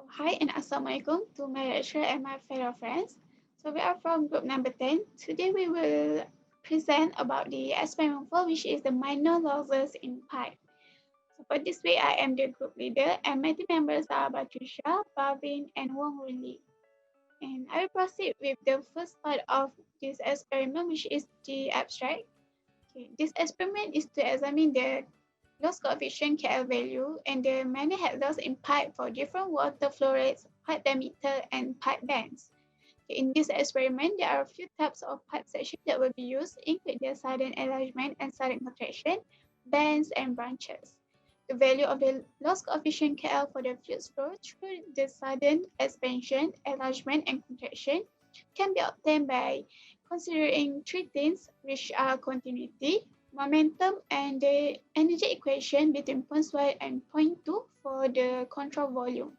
Hi and Assalamualaikum to my lecturer and my fellow friends. So we are from group number 10. Today we will present about the experiment 4, which is the minor losses in pipe. So for this week, I am the group leader and my team members are Patricia, Bavin and Wong Runli. And I will proceed with the first part of this experiment, which is the abstract. Okay. This experiment is to examine the loss coefficient KL value and the minor head loss in pipe for different water flow rates, pipe diameter, and pipe bands. In this experiment, there are a few types of pipe section that will be used, including the sudden enlargement and sudden contraction, bands, and branches. The value of the loss coefficient KL for the fluid flow through the sudden expansion, enlargement, and contraction can be obtained by considering three things, which are continuity, momentum, and the energy equation between point 1 and point 2 for the control volume.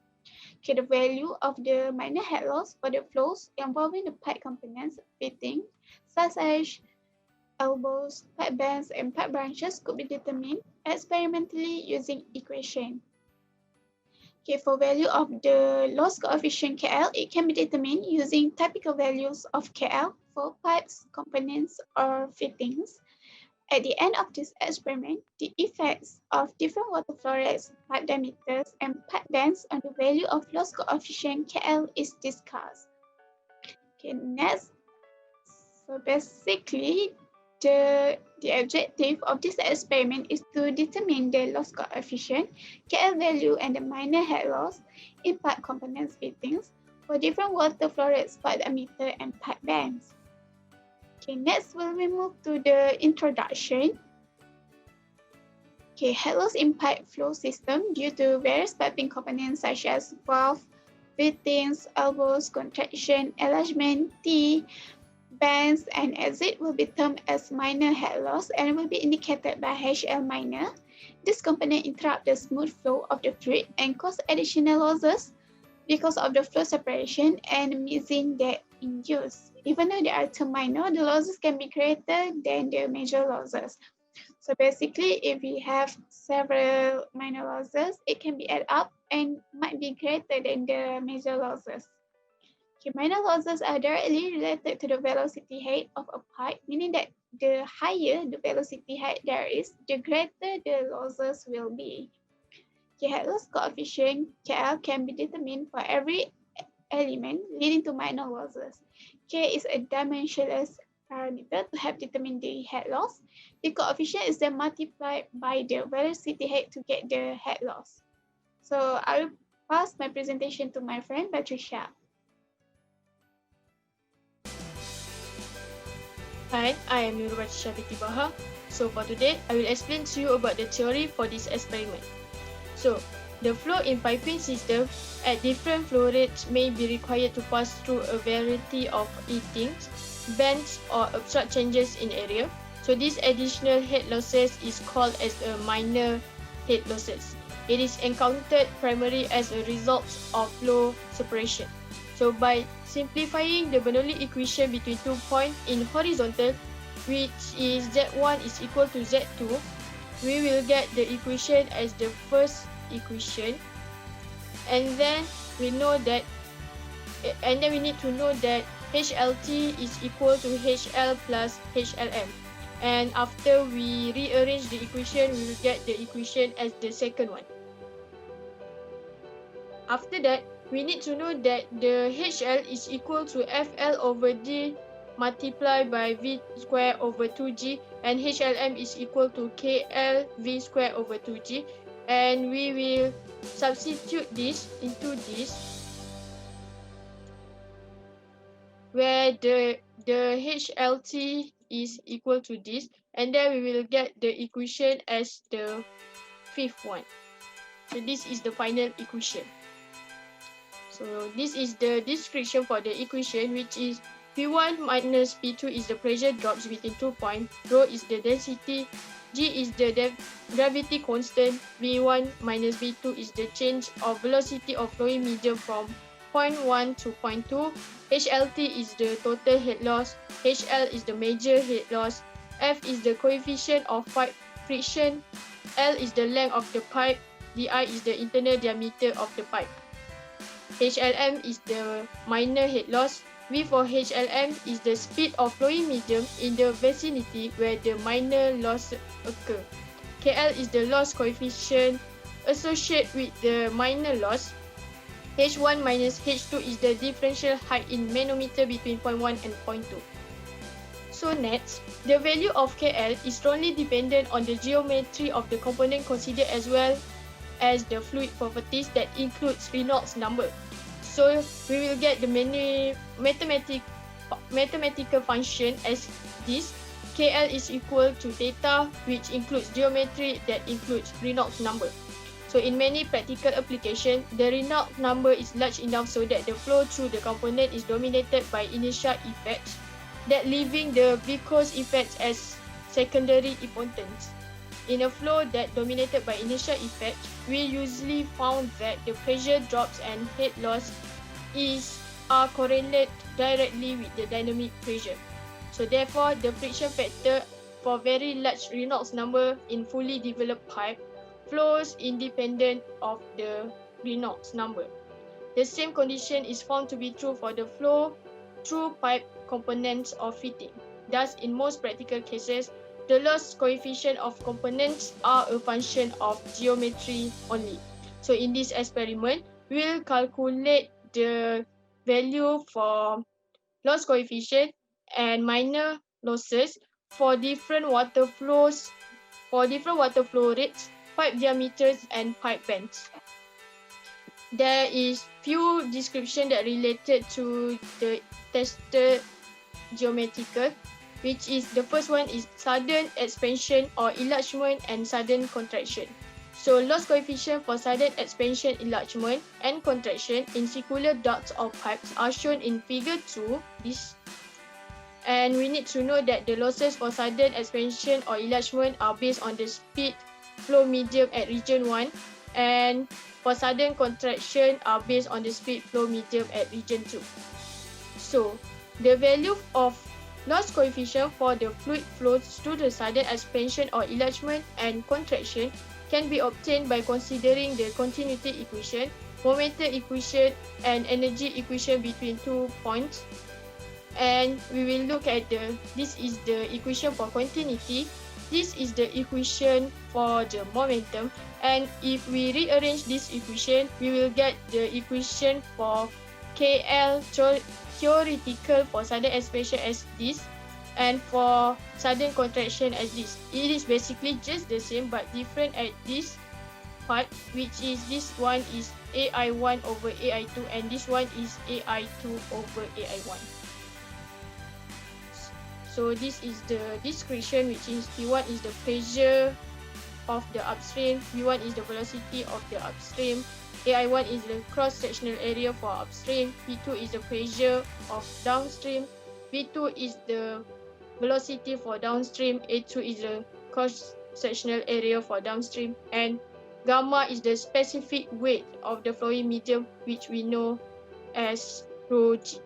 Okay, the value of the minor head loss for the flows involving the pipe components fitting, such as elbows, pipe bands, and pipe branches could be determined experimentally using equation. Okay, for value of the loss coefficient KL, it can be determined using typical values of KL for pipes, components, or fittings. At the end of this experiment, the effects of different water flow rates, pipe diameters, and pipe bands on the value of loss coefficient KL is discussed. Okay, next. So basically, the objective of this experiment is to determine the loss coefficient, KL value, and the minor head loss in pipe components fittings for different water flow rates, pipe diameter, and pipe bands. Okay, next we move to the introduction. Okay, head loss in pipe flow system due to various piping components such as valve, fittings, elbows, contraction, enlargement, T, bands, and exit will be termed as minor head loss and will be indicated by HL minor. This component interrupt the smooth flow of the fluid and cause additional losses because of the flow separation and mixing that induced. Even though they are termed minor, the losses can be greater than the major losses. So basically, if we have several minor losses, it can be added up and might be greater than the major losses. Okay, minor losses are directly related to the velocity height of a pipe, meaning that the higher the velocity height there is, the greater the losses will be. Okay, head loss coefficient KL can be determined for every element leading to minor losses. K is a dimensionless parameter to help determine the head loss. The coefficient is then multiplied by the velocity height to get the head loss. So I will pass my presentation to my friend Patricia. Hi, I am Nurul Syafiti Baha. So for today, I will explain to you about the theory for this experiment. So, the flow in piping system at different flow rates may be required to pass through a variety of fittings, bands, or abrupt changes in area. So this additional head losses is called as a minor head losses. It is encountered primarily as a result of flow separation. So by simplifying the Bernoulli equation between 2 points in horizontal, which is Z1 is equal to Z2, we will get the equation as the first equation, and then we know that, and then we need to know that HLT is equal to HL plus HLM. And after we rearrange the equation, we will get the equation as the second one. After that, we need to know that the HL is equal to FL over D multiplied by V square over 2G, and HLM is equal to KL V square over 2G, and we will substitute this into this, where the HLT is equal to this, and then we will get the equation as the fifth one. So this is the final equation. So this is the description for the equation, which is P1 minus P2 is the pressure drops between 2 points, rho is the density, G is the gravity constant, V1 minus V2 is the change of velocity of flowing medium from point 1 to point 2, HLT is the total head loss, HL is the major head loss, F is the coefficient of pipe friction, L is the length of the pipe, Di is the internal diameter of the pipe. HLM is the minor head loss. V for HLM is the speed of flowing medium in the vicinity where the minor loss occur. KL is the loss coefficient associated with the minor loss. H1 minus H2 is the differential height in manometer between 0.1 and 0.2. So next, the value of KL is strongly dependent on the geometry of the component considered as well as the fluid properties that includes Reynolds number. So we will get the mathematical function as this. KL is equal to theta, which includes geometry that includes Reynolds number. So in many practical applications, the Reynolds number is large enough so that the flow through the component is dominated by inertia effects, that leaving the viscous effects as secondary importance. In a flow that dominated by inertia effects, we usually found that the pressure drops and head loss are correlated directly with the dynamic pressure. So therefore, the friction factor for very large Reynolds number in fully developed pipe flows independent of the Reynolds number. The same condition is found to be true for the flow through pipe components of fitting. Thus, in most practical cases, the loss coefficient of components are a function of geometry only. So in this experiment, we'll calculate the value for loss coefficient and minor losses for different water flow rates, pipe diameters, and pipe bends. There is few description that related to the tested geometrical, which is the first one is sudden expansion or enlargement and sudden contraction. So loss coefficient for sudden expansion, enlargement, and contraction in circular ducts or pipes are shown in figure 2. And we need to know that the losses for sudden expansion or enlargement are based on the speed flow medium at region 1, and for sudden contraction are based on the speed flow medium at region 2. So the value of loss coefficient for the fluid flows through the sudden expansion or enlargement and contraction can be obtained by considering the continuity equation, momentum equation, and energy equation between 2 points. And we will look at this is the equation for continuity, this is the equation for the momentum, and if we rearrange this equation, we will get the equation for KL theoretical for sudden expansion as this, and for sudden contraction as this. It is basically just the same but different at this part, which is this one is AI1 over AI2 and this one is AI2 over AI1. So this is the description, which is P1 is the pressure of the upstream, V1 is the velocity of the upstream, AI1 is the cross-sectional area for upstream, P2 is the pressure of downstream, V2 is the velocity for downstream, A2 is the cross-sectional area for downstream, and gamma is the specific weight of the flowing medium, which we know as rho G.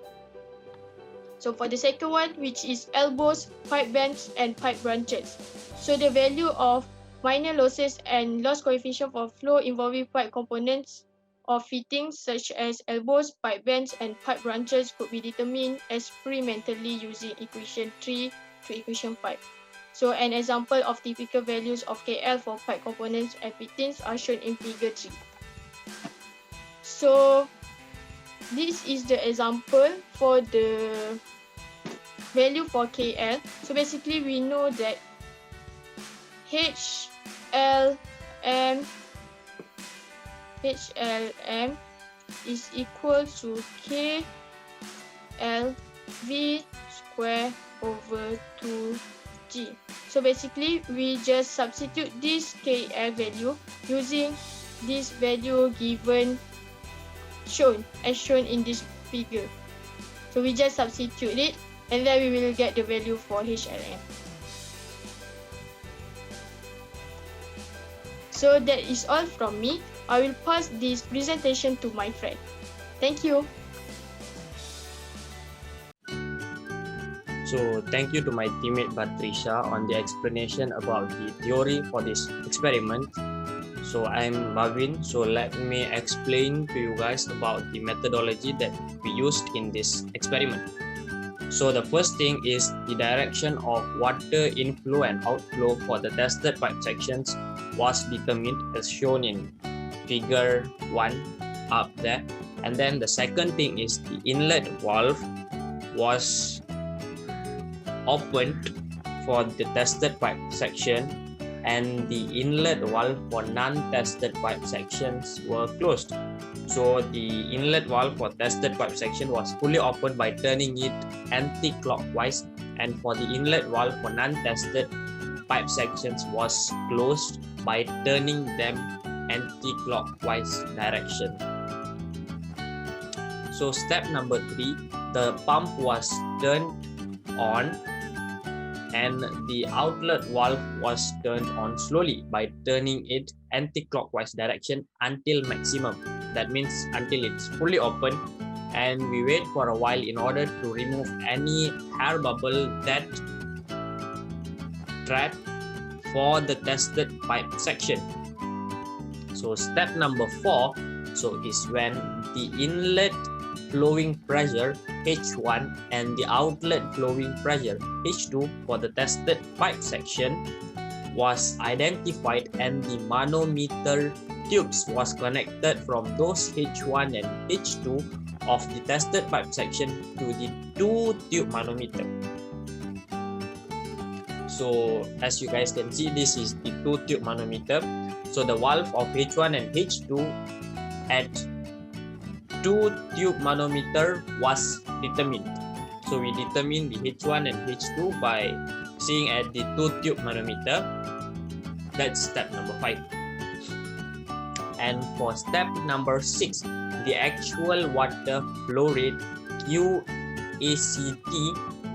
So for the second one, which is elbows, pipe bends, and pipe branches. So the value of minor losses and loss coefficient for flow involving pipe components of fittings such as elbows, pipe bends, and pipe branches could be determined experimentally using equation 3 to equation 5. So an example of typical values of KL for pipe components and fittings are shown in figure 3. So this is the example for the value for KL. So basically we know that HLM is equal to KLV square over 2G. So basically we just substitute this KL value using this value given as shown in this figure. So we just substitute it and then we will get the value for HLM. So that is all from me. I will pass this presentation to my friend. Thank you. So thank you to my teammate Patricia on the explanation about the theory for this experiment. So I'm Bhavin. So let me explain to you guys about the methodology that we used in this experiment. So the first thing is the direction of water inflow and outflow for the tested pipe sections was determined as shown in figure 1 up there. And then the second thing is the inlet valve was opened for the tested pipe section, and the inlet valve for non-tested pipe sections were closed. So the inlet valve for tested pipe section was fully opened by turning it anti-clockwise, and for the inlet valve for non-tested pipe sections was closed by turning them anti-clockwise direction. So step number 3, the pump was turned on and the outlet valve was turned on slowly by turning it anti-clockwise direction until maximum. That means until it's fully open, and we wait for a while in order to remove any air bubble that trapped for the tested pipe section. So step number 4 is when the inlet flowing pressure H1 and the outlet flowing pressure H2 for the tested pipe section was identified, and the manometer tubes was connected from those H1 and H2 of the tested pipe section to the 2-tube manometer. So as you guys can see, this is the 2-tube manometer. So the valve of H1 and H2 at 2-tube manometer was determined. So we determined the H1 and H2 by seeing at the 2-tube manometer. That's step number 5. And for step number 6, the actual water flow rate QACT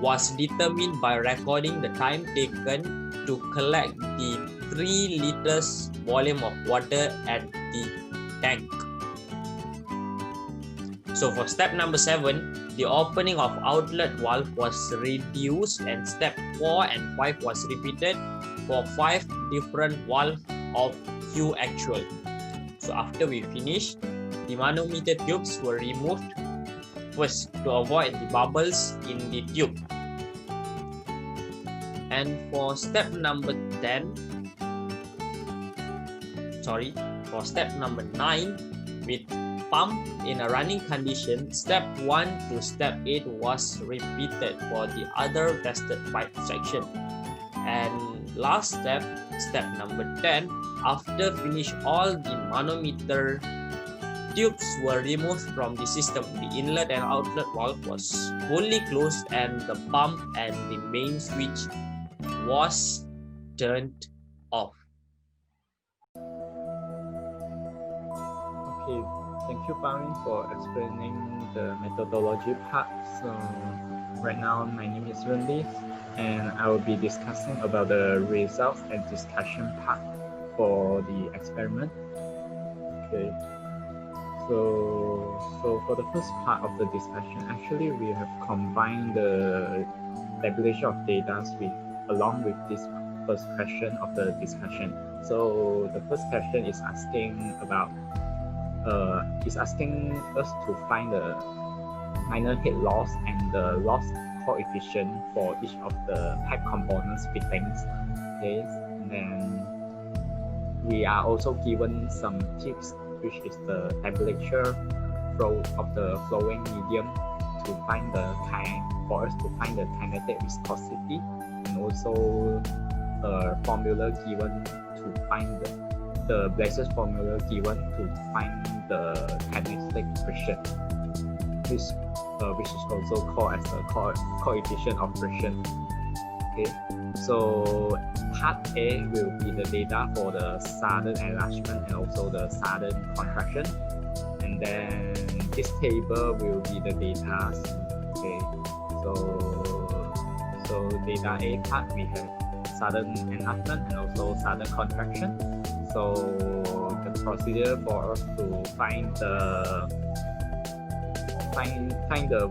was determined by recording the time taken to collect the 3 liters volume of water at the tank. So for step number 7, the opening of outlet valve was reduced, and step 4 and 5 was repeated for 5 different valves of Q actual. So after we finished, the manometer tubes were removed first to avoid the bubbles in the tube. And for step number 9, with pump in a running condition, step 1 to step 8 was repeated for the other tested pipe section. And last step, step number 10, after finish all the manometer tubes were removed from the system, the inlet and outlet valve was fully closed, and the pump and the main switch was turned off. Okay, thank you, Bhavin, for explaining the methodology part. So right now, my name is Randy, and I will be discussing about the results and discussion part for the experiment. Okay, so for the first part of the discussion, actually we have combined the tabulation of data along with this first question of the discussion. So the first question is asking about asking us to find the minor head loss and the loss coefficient for each of the pipe components fittings. Okay, and then we are also given some tips, which is the temperature flow of the flowing medium to find the for us to find the kinetic viscosity, and also a formula given to find the Blaser's formula given to find the kinetic friction, which is also called as the coefficient of friction. Okay, so part A will be the data for the sudden enlargement and also the sudden contraction, and then this table will be the data. Okay, so data A part we have sudden enlargement and also sudden contraction. So the procedure for us to find the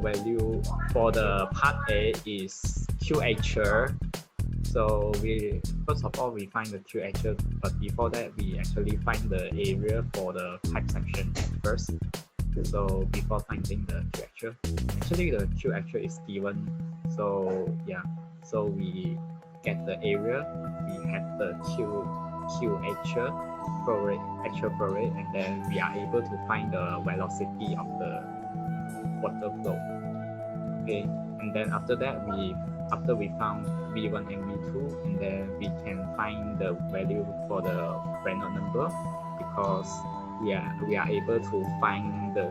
value for the part A is QH. So we first of all we find the Q actual, but before that we actually find the area for the pipe section first. So before finding the Q actual, actually the Q actual is given. So yeah, so we get the area, we have the Q actual flow rate, and then we are able to find the velocity of the water flow. Okay, and then after that after we found V1 and V2, and then we can find the value for the Reynolds number, because we are able to find the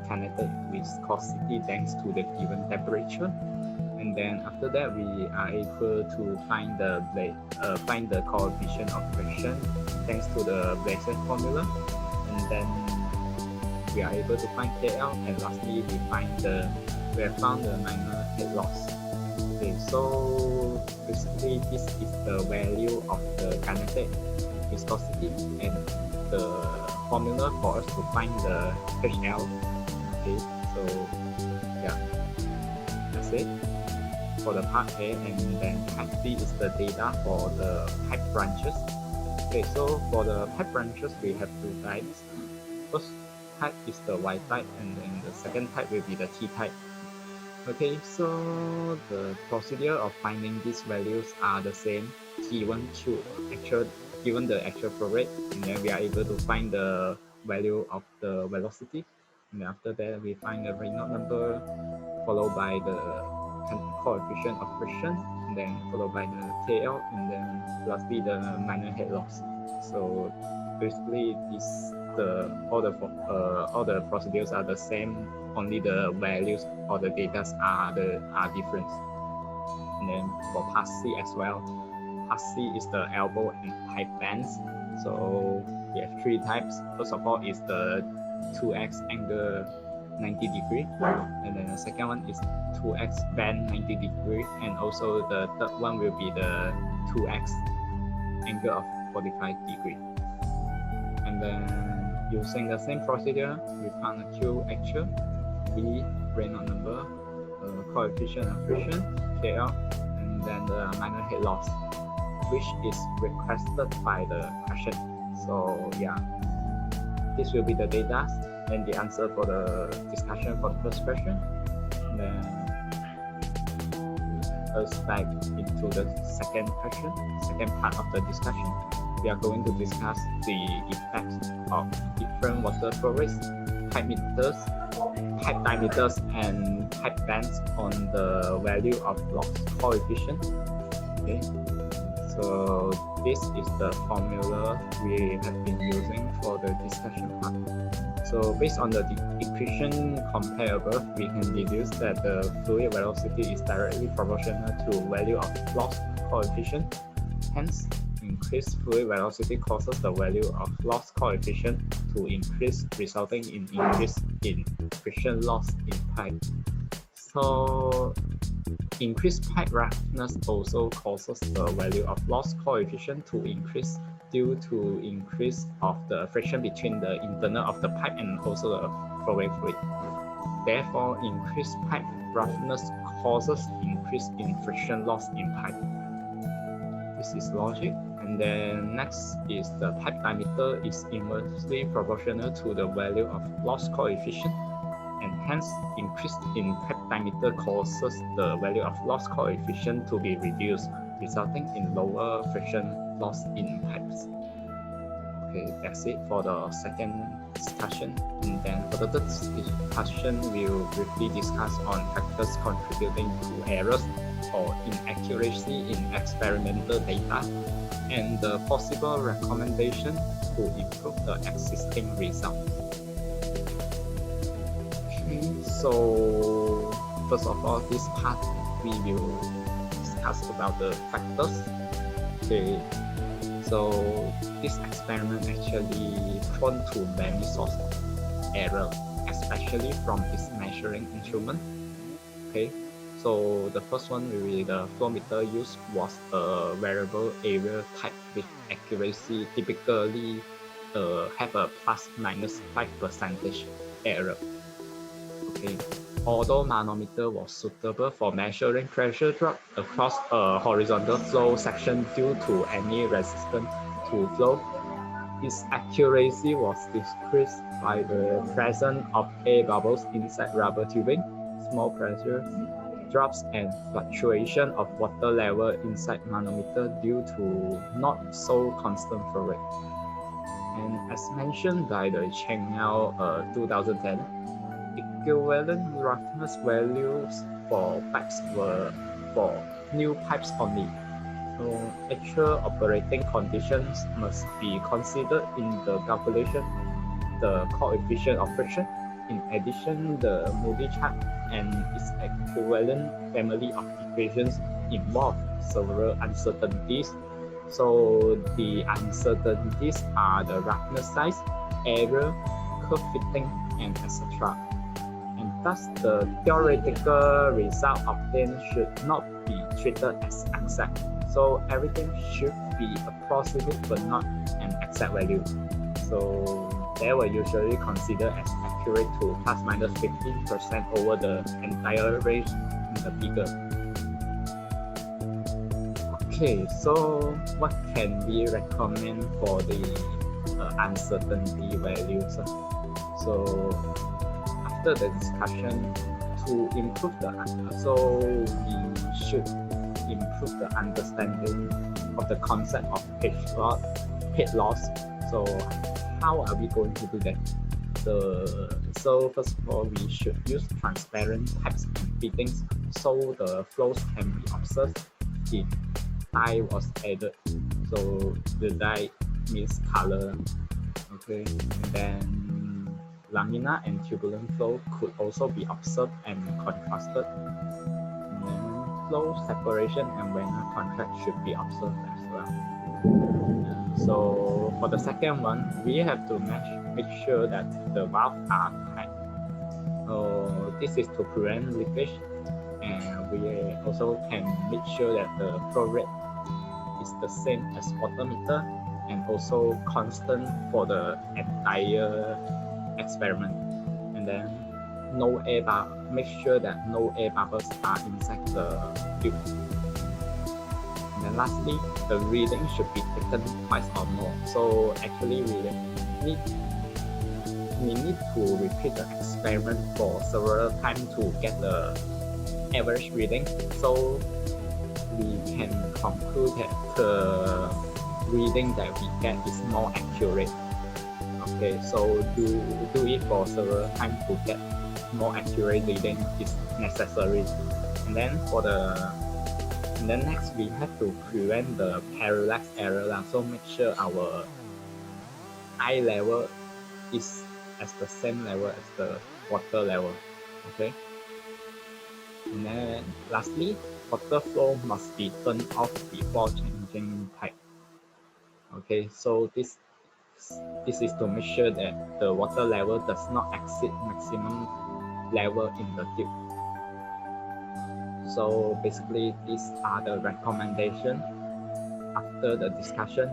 kinetic viscosity thanks to the given temperature. And then after that we are able to find the coefficient of friction thanks to the Blazer formula, and then we are able to find KL, and lastly we have found the minor head loss. Okay, so basically this is the value of the kinetic viscosity and the formula for us to find the HL. Okay, so yeah, that's it for the part A, and then part B is the data for the pipe branches. Okay, so for the pipe branches we have two types. First type is the Y type, and then the second type will be the T type. Okay, so the procedure of finding these values are the same. Given the actual flow rate, and then we are able to find the value of the velocity, and after that we find the Reynolds number, followed by the coefficient of friction, and then followed by the KL, and then lastly the minor head loss. So basically all the procedures are the same, only the values or the data are different. And then for part C as well, part C is the elbow and pipe bends. So we have three types. First of all is the 2x angle 90 degree, and then the second one is 2x bend 90 degree, and also the third one will be the 2x angle of 45 degree. And then using the same procedure, we found a Q actual, V Reynolds number, coefficient of friction, KL, and then the minor head loss, which is requested by the question. So yeah, this will be the data and the answer for the discussion for the first question. And then us back into the second part of the discussion. We are going to discuss the effects of different water flow rates, pipe diameters, and pipe bends on the value of loss coefficient. Okay, so this is the formula we have been using for the discussion part. So based on the equation comparable, we can deduce that the fluid velocity is directly proportional to value of loss coefficient. Hence, increased fluid velocity causes the value of loss coefficient to increase, resulting in increase in friction loss in pipe. So increased pipe roughness also causes the value of loss coefficient to increase due to increase of the friction between the internal of the pipe and also the flowing fluid. Therefore, increased pipe roughness causes increase in friction loss in pipe. This is logic. And then next is the pipe diameter is inversely proportional to the value of loss coefficient, and hence increase in pipe diameter causes the value of loss coefficient to be reduced, resulting in lower friction loss in pipes. Okay, that's it for the second discussion. And then for the third discussion, we'll briefly discuss on factors contributing to errors or inaccuracy in experimental data, and the possible recommendation to improve the existing results. Okay, so first of all, this part we will discuss about the factors. Okay, so this experiment actually prone to many sources of error, especially from its measuring instrument. Okay, so the first one will be the flow meter used was a variable area type with accuracy typically have a plus minus 5% error. Okay, although manometer was suitable for measuring pressure drop across a horizontal flow section due to any resistance to flow, its accuracy was decreased by the presence of air bubbles inside rubber tubing, small pressure drops, and fluctuation of water level inside manometer due to not so constant flow rate. And as mentioned by the Chengnao 2010, equivalent roughness values for pipes were for new pipes only. So actual operating conditions must be considered in the calculation, the coefficient of friction, in addition the Moody chart and its equivalent family of equations involve several uncertainties. So the uncertainties are the roughness size, error, curve fitting, and etc. And thus the theoretical result obtained should not be treated as exact. So everything should be approximate but not an exact value. So they were usually considered as accurate to plus minus 15% over the entire range in the figure. Okay, so what can we recommend for the uncertainty values? So after the discussion, to improve the so we should improve the understanding of the concept of head loss. So how are we going to do that? So first of all, we should use transparent pipes and fittings so the flows can be observed if dye was added. So the dye means color. Okay, and then laminar and turbulent flow could also be observed and contrasted. And then flow separation and Werner contract should be observed as well. So for the second one, we have to make sure that the valves are tight. So this is to prevent leakage, and we also can make sure that the flow rate is the same as water meter and also constant for the entire experiment. And then no air bubble. Make sure that no air bubbles are inside the tube. And then lastly, the reading should be taken twice or more. So actually we need to repeat the experiment for several times to get the average reading. So we can conclude that the reading that we get is more accurate. Okay, so do it for several times to get more accurate reading is necessary. And then next we have to prevent the parallax error. So make sure our eye level is at the same level as the water level. Okay. And then lastly, water flow must be turned off before changing pipe. Okay, so this is to make sure that the water level does not exceed maximum level in the tube. So basically these are the recommendations after the discussion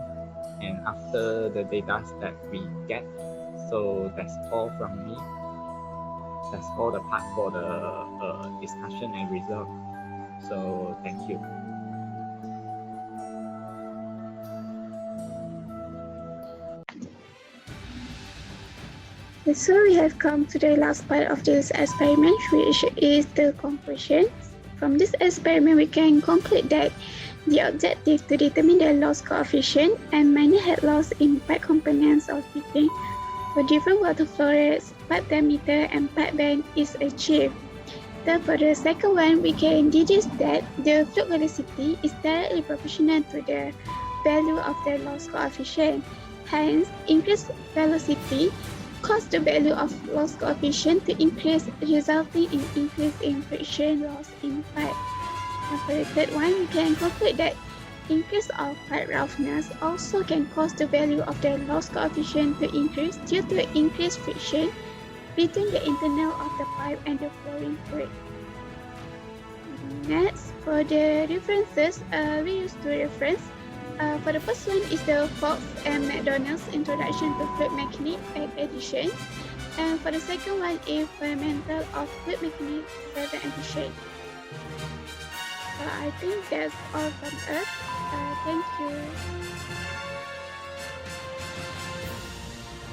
and after the data that we get. So that's all from me. That's all the part for the discussion and result. So thank you. So we have come to the last part of this experiment, which is the conclusion. From this experiment, we can conclude that the objective to determine the loss coefficient and minor head loss in pipe components of fitting for different water flow rates, pipe diameter, and pipe bend is achieved. Then for the second one, we can deduce that the fluid velocity is directly proportional to the value of the loss coefficient. Hence, increased velocity cause the value of loss coefficient to increase, resulting in increase in friction loss in pipe. And for the third one, we can conclude that increase of pipe roughness also can cause the value of the loss coefficient to increase due to increased friction between the internal of the pipe and the flowing fluid. Next, for the references, we use two references. For the first one is the Fox and McDonald's Introduction to Fluid Mechanics 8th edition. And for the second one is fundamental of fluid mechanics, certain efficient. So I think that's all from us. Thank you.